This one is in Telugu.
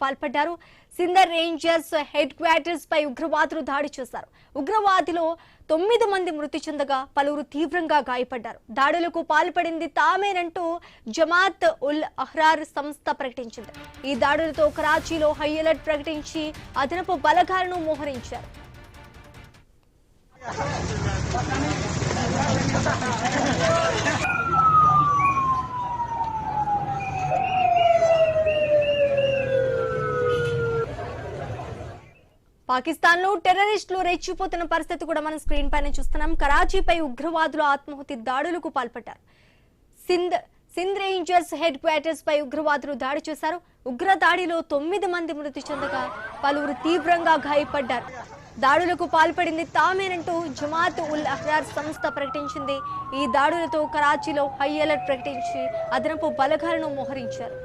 పాల్పడ్డారు. సింధర్ రేంజర్స్ హెడ్ క్వార్టర్స్ పై ఉగ్రవాదులు దాడి చేశారు. ఉగ్రవాదిలో 9 మంది మృతి చెందగా పలువురు తీవ్రంగా గాయపడ్డారు. దాడులకు పాల్పడింది తామేనంటూ జమాత్ ఉల్ అహ్రార్ సంస్థ ప్రకటించింది. ఈ దాడులతో కరాచీలో హై అలర్ట్ ప్రకటించి అదనపు బలగాలను మోహరించారు. పాకిస్తాన్ లో టెర్రరిస్టులు రెచ్చిపోతున్న పరిస్థితి కూడా మనం స్క్రీన్ పైన చూస్తున్నాం. కరాచీపై ఉగ్రవాదులు ఆత్మాహుతి దాడులకు పాల్పడ్డారు. సింధ్ రేంజర్స్ హెడ్ క్వార్టర్స్ పై ఉగ్రవాదులు దాడి చేశారు. ఉగ్ర దాడిలో 9 మంది మృతి చెందగా పలువురు తీవ్రంగా గాయపడ్డారు. దాడులకు పాల్పడింది తామేనంటూ జమాత్ ఉల్ అహ్రార్ సంస్థ ప్రకటించింది. ఈ దాడులతో కరాచీలో హై అలర్ట్ ప్రకటించి అదనపు బలగాలను మోహరించారు.